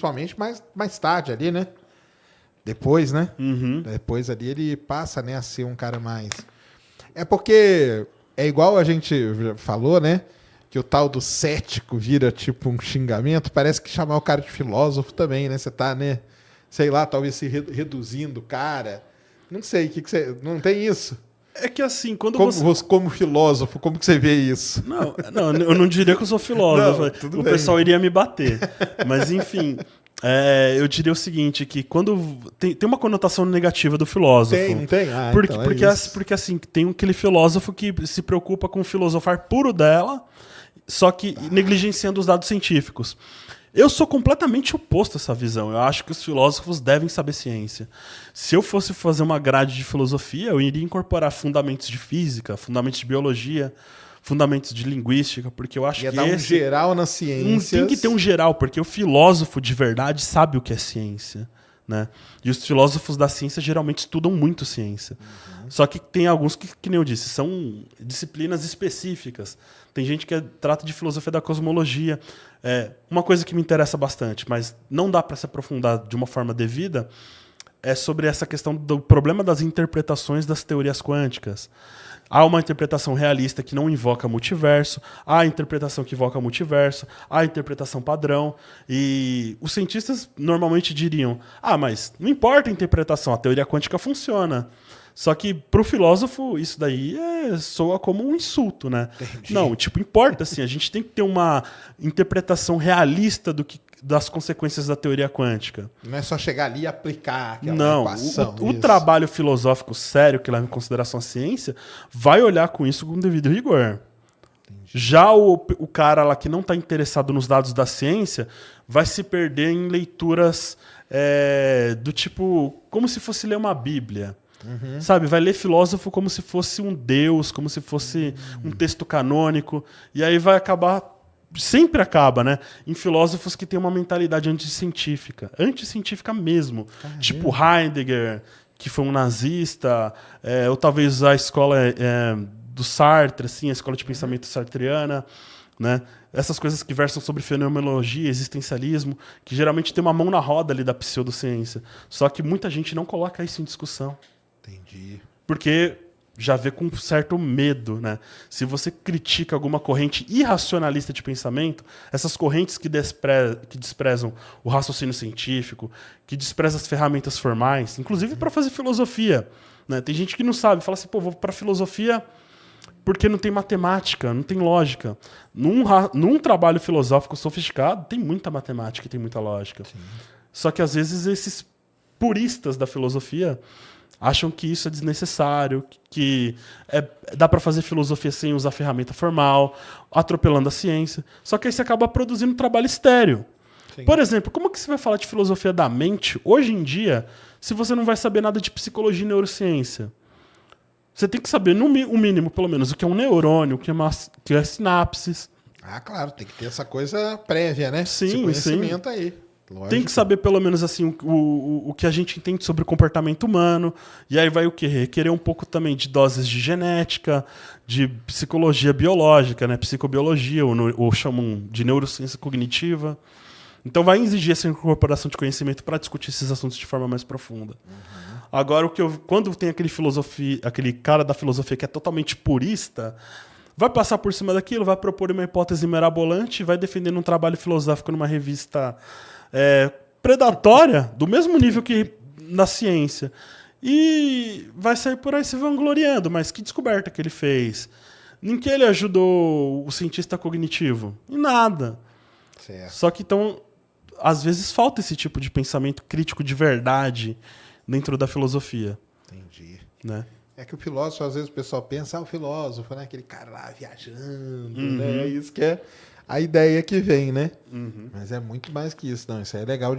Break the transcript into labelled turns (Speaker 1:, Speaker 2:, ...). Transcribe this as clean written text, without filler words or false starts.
Speaker 1: principalmente mais tarde ali, né? Depois, né?
Speaker 2: Uhum.
Speaker 1: Depois ali ele passa, né, a ser um cara mais... É porque é igual a gente já falou, né? Que o tal do cético vira tipo um xingamento. Parece que chamar o cara de filósofo também, né? Você tá, né? Sei lá, talvez se reduzindo o cara. Não sei, que você... Não tem isso?
Speaker 2: É que assim, quando
Speaker 1: Como filósofo, como que você vê isso?
Speaker 2: Não, eu não diria que eu sou filósofo.
Speaker 1: Não, tudo
Speaker 2: o
Speaker 1: bem.
Speaker 2: pessoal iria me bater. Mas, enfim, eu diria o seguinte, que quando tem uma conotação negativa do filósofo.
Speaker 1: Tem, não tem? Ah,
Speaker 2: porque,
Speaker 1: então é
Speaker 2: porque,
Speaker 1: isso.
Speaker 2: porque, assim, tem aquele filósofo que se preocupa com o filosofar puro dela, só que negligenciando os dados científicos. Eu sou completamente oposto a essa visão. Eu acho que os filósofos devem saber ciência. Se eu fosse fazer uma grade de filosofia, eu iria incorporar fundamentos de física, fundamentos de biologia, fundamentos de linguística, porque eu acho
Speaker 1: Ia
Speaker 2: que
Speaker 1: dar um geral na ciência.
Speaker 2: tem que ter um geral, porque o filósofo de verdade sabe o que é ciência, né? E os filósofos da ciência geralmente estudam muito ciência. Só que tem alguns que nem eu disse, são disciplinas específicas. Tem gente que trata de filosofia da cosmologia. Uma coisa que me interessa bastante, mas não dá para se aprofundar de uma forma devida, é sobre essa questão do problema das interpretações das teorias quânticas. Há uma interpretação realista que não invoca multiverso, há a interpretação que invoca multiverso, há a interpretação padrão. E os cientistas normalmente diriam: mas não importa a interpretação, a teoria quântica funciona. Só que para o filósofo isso daí soa como um insulto, né?
Speaker 1: Entendi.
Speaker 2: Não, importa assim, a gente tem que ter uma interpretação realista das consequências da teoria quântica.
Speaker 1: Não é só chegar ali e aplicar aquela
Speaker 2: Não,
Speaker 1: equação.
Speaker 2: o trabalho filosófico sério que leva em consideração a ciência vai olhar com isso com devido rigor. Entendi. Já o cara lá que não está interessado nos dados da ciência vai se perder em leituras do tipo, como se fosse ler uma Bíblia. Uhum. Sabe, vai ler filósofo como se fosse um deus, como se fosse um texto canônico, e aí vai acabar, sempre acaba, né, em filósofos que têm uma mentalidade anticientífica mesmo, tipo Heidegger, que foi um nazista, ou talvez a escola do Sartre, assim, a escola de pensamento sartreana, né? Essas coisas que versam sobre fenomenologia, existencialismo, que geralmente tem uma mão na roda ali da pseudociência, só que muita gente não coloca isso em discussão.
Speaker 1: Entendi.
Speaker 2: Porque já vê com certo medo, né? Se você critica alguma corrente irracionalista de pensamento, essas correntes que desprezam o raciocínio científico, que desprezam as ferramentas formais, inclusive para fazer filosofia, né? Tem gente que não sabe, fala assim, vou para filosofia porque não tem matemática, não tem lógica. Num trabalho filosófico sofisticado, tem muita matemática e tem muita lógica. Sim. Só que às vezes esses puristas da filosofia acham que isso é desnecessário, que dá para fazer filosofia sem usar ferramenta formal, atropelando a ciência. Só que aí você acaba produzindo um trabalho estéril. Sim. Por exemplo, como que você vai falar de filosofia da mente hoje em dia se você não vai saber nada de psicologia e neurociência? Você tem que saber, no mínimo, pelo menos, o que é um neurônio, o que é sinapses.
Speaker 1: Ah, claro, tem que ter essa coisa prévia, né?
Speaker 2: Sim,
Speaker 1: esse conhecimento aí. Lógico.
Speaker 2: Tem que saber, pelo menos, assim, o que a gente entende sobre o comportamento humano. E aí vai o quê? Requerer um pouco também de doses de genética, de psicologia biológica, né? Psicobiologia, ou chamam de neurociência cognitiva. Então vai exigir essa incorporação de conhecimento para discutir esses assuntos de forma mais profunda. Uhum. Agora, quando tem aquele cara da filosofia que é totalmente purista, vai passar por cima daquilo, vai propor uma hipótese mirabolante, vai defender um trabalho filosófico numa revista predatória, do mesmo nível que na ciência. E vai sair por aí se vangloriando, mas que descoberta que ele fez? Em que ele ajudou o cientista cognitivo? Em nada.
Speaker 1: Certo.
Speaker 2: Só que, então, às vezes falta esse tipo de pensamento crítico de verdade dentro da filosofia.
Speaker 1: Entendi.
Speaker 2: Né?
Speaker 1: É que o filósofo, às vezes o pessoal pensa, o filósofo, né? Aquele cara lá viajando, né? Isso que é a ideia que vem, né? Mas é muito mais que isso. Não, isso aí é legal